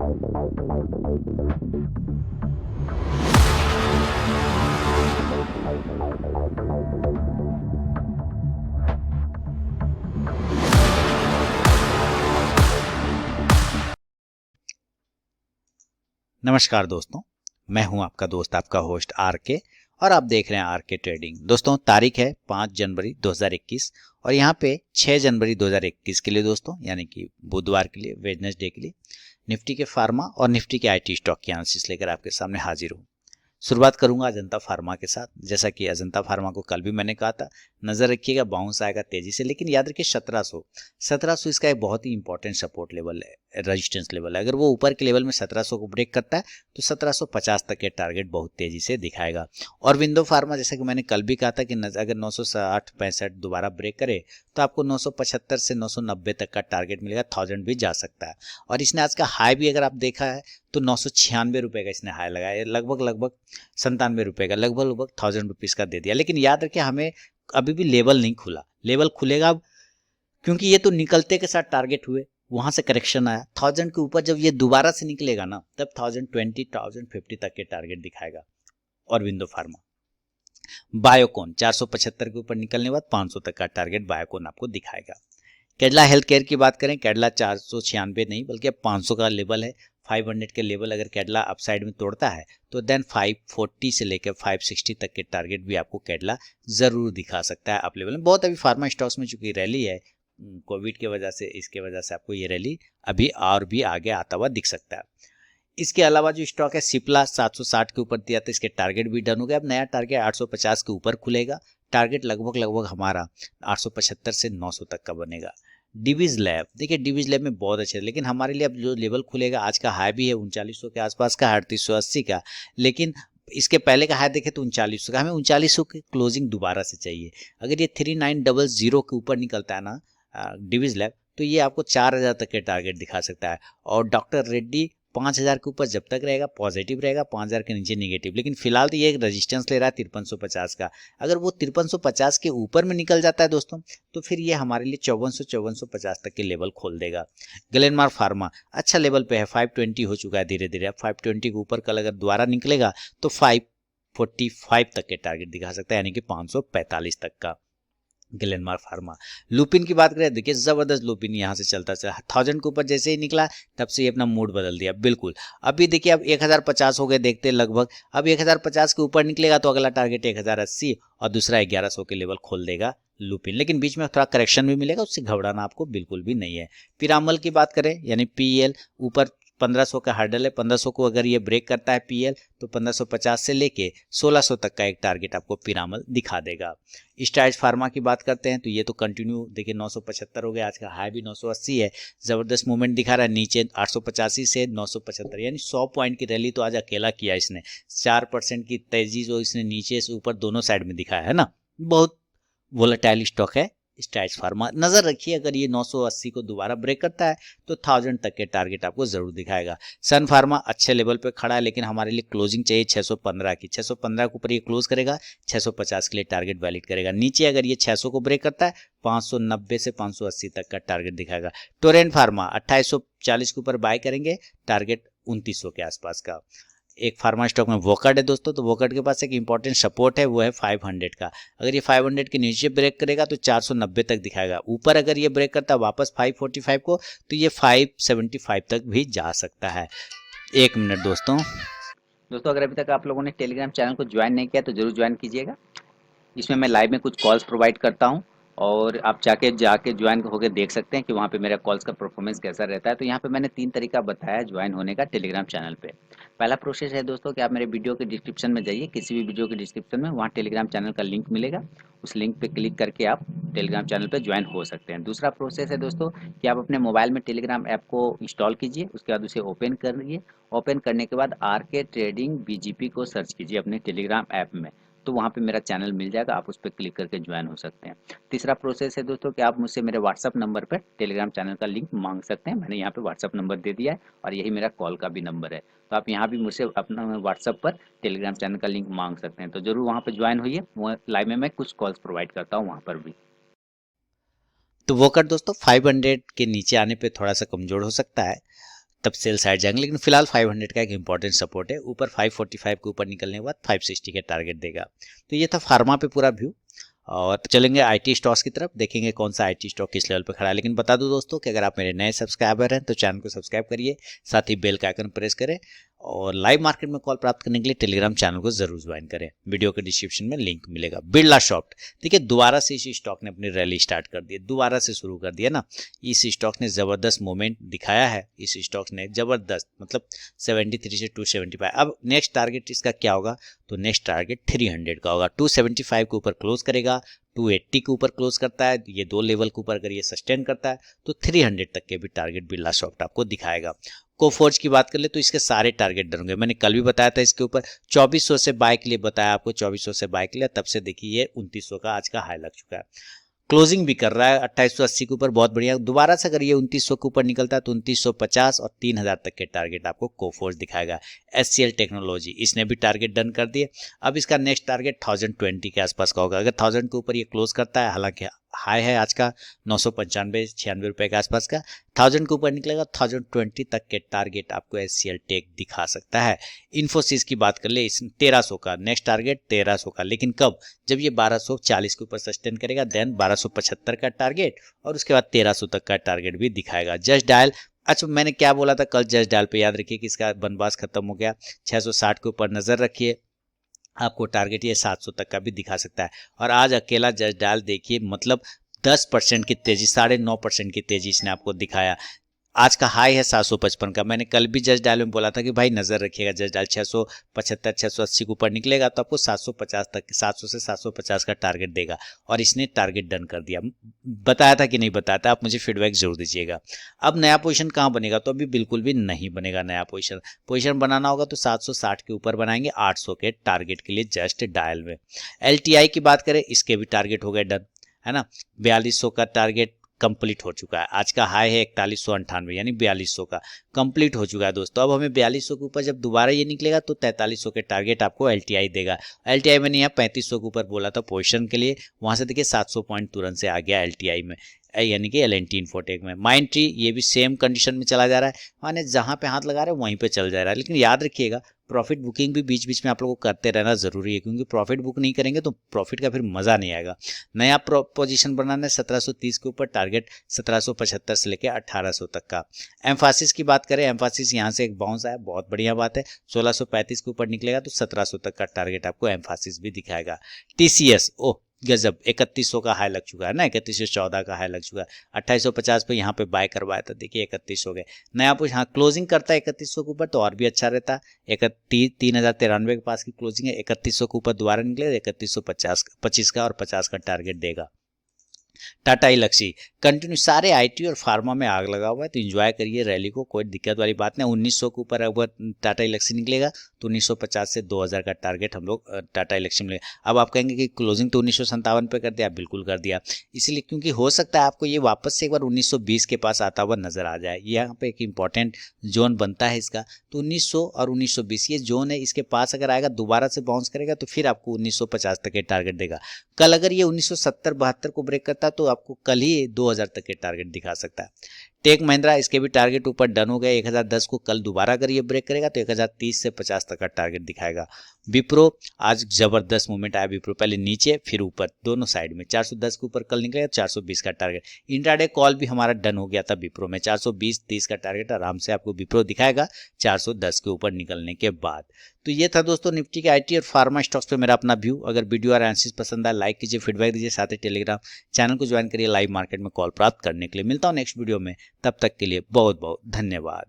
नमस्कार दोस्तों, मैं हूं आपका दोस्त, आपका होस्ट आर के, और आप देख रहे हैं आर के ट्रेडिंग। दोस्तों, तारीख है 5 जनवरी 2021 और यहां पे 6 जनवरी 2021 के लिए दोस्तों, यानी कि बुधवार के लिए, वेडनेसडे के लिए निफ्टी के फार्मा और निफ्टी के आईटी स्टॉक की एनालिसिस लेकर आपके सामने हाजिर हूं। शुरुआत करूंगा अजंता फार्मा के साथ। जैसा कि अजंता फार्मा को कल भी मैंने कहा था, नजर रखिएगा, बाउंस आएगा तेजी से, लेकिन याद रखिए 1700 इसका एक बहुत ही इंपॉर्टेंट सपोर्ट लेवल है, रेजिस्टेंस लेवल है। अगर वो ऊपर के लेवल में 1700 को ब्रेक करता है तो 1750 तक के टारगेट बहुत तेजी से दिखाएगा। और विंडो फार्मा, जैसा कि मैंने कल भी कहा था कि अगर 960-65 दोबारा ब्रेक करे तो आपको 975 से 990 तक का टारगेट मिलेगा, 1000 भी जा सकता है। और इसने आज का हाई भी अगर आप देखा है तो 996 रुपए का इसने हाई लगाया, लगभग 97 रुपए का, लगभग 1000 रुपीज का दे दिया। लेकिन याद रखिए, हमें अभी भी लेवल नहीं खुला, लेवल खुलेगा अब, क्योंकि ये तो निकलते के साथ टारगेट हुए, वहां से करेक्शन आया 1000 के ऊपर, जब ये दोबारा से निकलेगा ना, तब 1020 1050 तक के टारगेट दिखाएगा। और विंडो फार्मा, बायोकॉन 475 के ऊपर निकलने के बाद 500 तक का टारगेट बायोकॉन आपको दिखाएगा। कैडला हेल्थ केयर की बात करें, कैडला 496 नहीं बल्कि अब 500 का लेवल है। 500 के लेवल अगर कैडला अपसाइड में तोड़ता है तो देन 540 से लेकर 560 तक के टारगेट भी आपको कैडला जरूर दिखा सकता है अप लेवल में। बहुत अभी फार्मा स्टॉक्स में चूंकि रैली है कोविड की वजह से, इसके वजह से आपको ये रैली अभी और भी आगे आता हुआ दिख सकता है। इसके अलावा जो स्टॉक है सिप्ला 760 के ऊपर दिया था, इसके टारगेट भी डन हो गया। अब नया टारगेट 850 के ऊपर खुलेगा, टारगेट लगभग हमारा 875 से 900 तक का बनेगा। डिविज लैब, देखिए डिविज लैब में बहुत अच्छे, लेकिन हमारे लिए अब जो लेवल खुलेगा, आज का हाई भी है 3900 के आसपास का, 3880 का, लेकिन इसके पहले का हाई देखे तो 3900 का। हमें 3900 की क्लोजिंग दोबारा से चाहिए। अगर ये 3900 के ऊपर निकलता है ना डिविज लैब, तो ये आपको 4000 तक के टारगेट दिखा सकता है। और डॉक्टर रेड्डी 5000 के ऊपर जब तक रहेगा पॉजिटिव रहेगा, 5000 के नीचे निगेटिव। लेकिन फिलहाल तो ये एक रेजिस्टेंस ले रहा है 5350 का। अगर वो 5350 के ऊपर में निकल जाता है दोस्तों, तो फिर ये हमारे लिए 5450 तक के लेवल खोल देगा। ग्लेनमार्क फार्मा अच्छा लेवल पे है, 520 हो चुका है धीरे धीरे। अब 520 के ऊपर कल अगर दोबारा निकलेगा तो 545 तक के टारगेट दिखा सकता है, यानी कि 545 तक का ग्लेनमार्क फार्मा। लुपिन की बात करें, देखिए जबरदस्त लुपिन यहाँ से चलता चला 1000 के ऊपर जैसे ही निकला तब से ये अपना मूड बदल दिया बिल्कुल। अभी देखिए अब 1050 हो गए देखते लगभग। अब 1050 के ऊपर निकलेगा तो अगला टारगेट 1080 और दूसरा 1100 के लेवल खोल देगा लुपिन। लेकिन बीच में थोड़ा करेक्शन भी मिलेगा, उससे घबराना आपको बिल्कुल भी नहीं है। पिरामल की बात करें, यानी पीएल ऊपर 1500 का हर्डल है, 1500 को अगर ये ब्रेक करता है पीएल तो 1550 से लेके 1600 तक का एक टारगेट आपको पिरामल दिखा देगा। स्ट्राइड्स फार्मा की बात करते हैं तो ये तो कंटिन्यू देखिए 975 हो गया, आज का हाई भी 980 है, जबरदस्त मूवमेंट दिखा रहा है नीचे 885 से 975, यानी 100 पॉइंट की रैली तो आज अकेला किया इसने। 4% की तेजी जो इसने नीचे से ऊपर दोनों साइड में दिखाया है ना, बहुत वोलेटाइल स्टॉक है स्ट्राइड्स फार्मा। नजर रखिए, अगर ये 980 को दोबारा ब्रेक करता है तो 1000 तक के टारगेट आपको जरूर दिखाएगा। सन फार्मा अच्छे लेवल पे खड़ा है, लेकिन हमारे लिए क्लोजिंग चाहिए 615 की। 615 के ऊपर ये क्लोज करेगा, 650 के लिए टारगेट वैलिड करेगा। नीचे अगर ये 600 को ब्रेक करता है 590 से 580 तक का टारगेट दिखाएगा। टोरेंट फार्मा 2840 के ऊपर बाय करेंगे, टारगेट 2900 के आसपास का। एक फार्मा स्टॉक में वोकट है दोस्तों, तो वोकट के पास एक इंपॉर्टेंट सपोर्ट है, वो है 500 का। अगर ये 500 के नीचे ब्रेक करेगा तो 490 तक दिखाएगा। ऊपर अगर ये ब्रेक करता है वापस 545 को, तो ये 575 तक भी जा सकता है। एक मिनट दोस्तों, अगर अभी तक आप लोगों ने टेलीग्राम चैनल को ज्वाइन नहीं किया तो जरूर ज्वाइन कीजिएगा। इसमें मैं लाइव में कुछ कॉल्स प्रोवाइड करता हूं और आप जाके ज्वाइन होकर देख सकते हैं कि वहाँ पे मेरा कॉल्स का परफॉर्मेंस कैसा रहता है। तो यहाँ पे मैंने 3 तरीका बताया ज्वाइन होने का टेलीग्राम चैनल पे। पहला प्रोसेस है दोस्तों कि आप मेरे वीडियो के डिस्क्रिप्शन में जाइए, किसी भी वीडियो के डिस्क्रिप्शन में वहाँ टेलीग्राम चैनल का लिंक मिलेगा, उस लिंक पे क्लिक करके आप टेलीग्राम चैनल पे ज्वाइन हो सकते हैं। दूसरा प्रोसेस है दोस्तों कि आप अपने मोबाइल में टेलीग्राम ऐप को इंस्टॉल कीजिए, उसके बाद उसे ओपन करिए। ओपन करने के बाद आर के ट्रेडिंग बीजीपी को सर्च कीजिए अपने टेलीग्राम ऐप में, तो वहाँ पे मेरा चैनल मिल जाएगा, आप उस पर क्लिक करके ज्वाइन हो सकते हैं। तीसरा प्रोसेस है दोस्तों कि आप मुझसे मेरे व्हाट्सअप नंबर पर टेलीग्राम चैनल का लिंक मांग सकते हैं। मैंने यहाँ पे व्हाट्सअप नंबर दे दिया है और यही मेरा कॉल का भी नंबर है, तो आप यहाँ भी मुझसे अपना व्हाट्सअप पर टेलीग्राम चैनल का लिंक मांग सकते हैं। तो जरूर वहाँ पर ज्वाइन होइए, लाइव में मैं कुछ कॉल्स प्रोवाइड करता हूँ वहाँ पर भी। तो वोकट दोस्तों 500 के नीचे आने पे थोड़ा सा कमजोर हो सकता है, तब सेल साइड जाएंगे। लेकिन फिलहाल 500 का एक इंपॉर्टेंट सपोर्ट है, ऊपर 545 के ऊपर निकलने के बाद 560 के टारगेट देगा। तो ये था फार्मा पे पूरा व्यू। और चलेंगे आईटी स्टॉक्स की तरफ, देखेंगे कौन सा आईटी स्टॉक किस लेवल पे खड़ा है। लेकिन बता दूं दोस्तों कि अगर आप मेरे नए सब्सक्राइबर हैं तो चैनल को सब्सक्राइब करिए, साथ ही बेल का आइकन प्रेस करें और लाइव मार्केट में कॉल प्राप्त करने के लिए टेलीग्राम चैनल को जरूर ज्वाइन करें। वीडियो के डिस्क्रिप्शन में लिंक मिलेगा। बिरलासॉफ्ट, देखिए दोबारा से इस स्टॉक ने अपनी रैली स्टार्ट कर दी, दोबारा से शुरू कर दिया ना। इस स्टॉक ने जबरदस्त मोमेंट दिखाया है, इस स्टॉक ने जबरदस्त, मतलब 73 से 275। अब नेक्स्ट टारगेट इसका क्या होगा, तो नेक्स्ट टारगेट 300 का होगा। 275 के ऊपर क्लोज करेगा, 280 के ऊपर क्लोज करता है, ये दो लेवल के ऊपर अगर ये सस्टेन करता है तो 300 तक के भी टारगेट बिरलासॉफ्ट आपको दिखाएगा। कोफोर्ज की बात कर ले तो इसके सारे टारगेट डर होंगे। मैंने कल भी बताया था इसके ऊपर 2400 से बाय के लिए बताया आपको, 2400 से बाय के लिए, तब से देखिए ये 2900 का आज का हाई लग चुका है। क्लोजिंग भी कर रहा है 2880 के ऊपर, बहुत बढ़िया। दोबारा से अगर ये 2900 के ऊपर निकलता है तो 2950 और 3000 तक के टारगेट आपको कोफोर्ज दिखाएगा। एचसीएल टेक्नोलॉजी, इसने भी टारगेट डन कर दिए। अब इसका नेक्स्ट टारगेट 1020 के आसपास का होगा। अगर 1000 के ऊपर ये क्लोज करता है, हालांकि हाई है आज का 995-96 रुपए के आसपास का, 1000 के ऊपर निकलेगा 1020 तक के टारगेट आपको एचसीएल टेक दिखा सकता है। इन्फोसिस की बात कर ले, इस 1300 का नेक्स्ट टारगेट 1300 का, लेकिन कब, जब ये 1240 के ऊपर सस्टेन करेगा देन 1275 का टारगेट और उसके बाद 1300 तक का टारगेट भी दिखाएगा। जस्ट डायल, अच्छा मैंने क्या बोला था कल जस्ट डायल पे, याद रखिए कि इसका बनबास खत्म हो गया। 660 के ऊपर नजर रखिए, आपको टारगेट ये 700 तक का भी दिखा सकता है। और आज अकेला जस्ट डायल देखिए, मतलब 10% की तेजी, 9.5% की तेजी इसने आपको दिखाया। आज का हाई है 755 का। मैंने कल भी जस्ट डायल में बोला था कि भाई नजर रखिएगा, जस्ट डायल 675 680 के ऊपर निकलेगा तो आपको 750 तक, 700 से 750 का टारगेट देगा और इसने टारगेट डन कर दिया। बताया था कि नहीं बताया था, आप मुझे फीडबैक जरूर दीजिएगा। अब नया पोजीशन कहाँ बनेगा, तो अभी बिल्कुल भी नहीं बनेगा नया पोजीशन बनाना होगा तो 760 के ऊपर बनाएंगे 800 के टारगेट के लिए जस्ट डायल में। एलटीआई की बात करें, इसके भी टारगेट हो गए डन, है ना। 4200 का टारगेट कंप्लीट हो चुका है। आज का हाई है 4198, यानी 4200 का कंप्लीट हो चुका है दोस्तों। अब हमें 4200 के ऊपर जब दोबारा ये निकलेगा तो 4300 के टारगेट आपको एलटीआई देगा। एलटीआई मैंने यहाँ 3500 के ऊपर बोला था पोजीशन के लिए, वहां से देखिए 700 पॉइंट तुरंत से आ गया एलटीआई में, यानी कि एल&टी इन्फोटेक में। माइंडट्री ये भी सेम कंडीशन में चला जा रहा है, माने जहां पे हाथ लगा रहे हैं वहीं पे चल जा रहा है। लेकिन याद रखिएगा प्रॉफिट बुकिंग भी बीच बीच में आप लोगों को करते रहना जरूरी है, क्योंकि प्रॉफिट बुक नहीं करेंगे तो प्रॉफिट का फिर मजा नहीं आएगा। नया पोजीशन बनाना है 1730 के ऊपर, टारगेट 1775 से लेकर 1800 तक का। एम्फासिस की बात करें, एम्फासिस यहाँ से एक बाउंस आया, बहुत बढ़िया बात है। 1635 के ऊपर निकलेगा तो 1700 तक का टारगेट आपको एम्फासिस भी दिखाएगा। टीसीएस, ओह गजब, 3100 का हाई लग चुका है ना, 3114 का हाई लग चुका है। 2850 पे यहाँ पे बाय करवाया था, देखिए 31 हो गए। नया कुछ, हाँ क्लोजिंग करता है 3100 के ऊपर तो और भी अच्छा रहता। 3093 के पास की क्लोजिंग है, 3100 के ऊपर दोबारा निकले 3125 का और 50 का टारगेट देगा। टाटा इलेक्सी कंटिन्यू, सारे आईटी और फार्मा में आग लगा हुआ है, तो एंजॉय करिए रैली को, कोई दिक्कत वाली बात नहीं। 1900 के ऊपर अगर टाटा इलेक्सी निकलेगा तो 1950 से 2000 का टारगेट हम लोग टाटा इलेक्सी में मिलेगा। अब आप कहेंगे कि क्लोजिंग तो 1957 पे कर दिया, बिल्कुल कर दिया, इसलिए क्योंकि हो सकता है आपको ये वापस से एक बार 1920 के पास आता हुआ नजर आ जाए। यहाँ पे एक इंपॉर्टेंट जोन बनता है इसका, तो 1900 और 1920 ये जोन है, इसके पास अगर आएगा दोबारा से बाउंस करेगा तो फिर आपको 1950 तक के टारगेट देगा। कल अगर ये 1970-72 को ब्रेक करता तो आपको कल ही 2000 तक के टारगेट दिखा सकता है। टेक महिंद्रा, इसके भी टारगेट ऊपर डन हो गए 1010 को, कल दोबारा अगर ये ब्रेक करेगा तो 1030 से 50 तक का टारगेट दिखाएगा। विप्रो, आज जबरदस्त मूवमेंट आया विप्रो, पहले नीचे फिर ऊपर, दोनों साइड में 410 के ऊपर कल निकलेगा 420 का टारगेट। इंट्राडे कॉल भी हमारा डन हो गया था विप्रो में, 420-30 का टारगेट आराम से आपको विप्रो दिखाएगा 410 के ऊपर निकलने के बाद। तो ये था दोस्तों निफ्टी के आईटी और फार्मा स्टॉक्स पे मेरा अपना व्यू। अगर वीडियो और एनालिसिस पसंद आए लाइक कीजिए, फीडबैक दीजिए, साथ ही टेलीग्राम चैनल को ज्वाइन करिए लाइव मार्केट में कॉल प्राप्त करने के लिए। मिलता हूँ नेक्स्ट वीडियो में, तब तक के लिए बहुत बहुत धन्यवाद।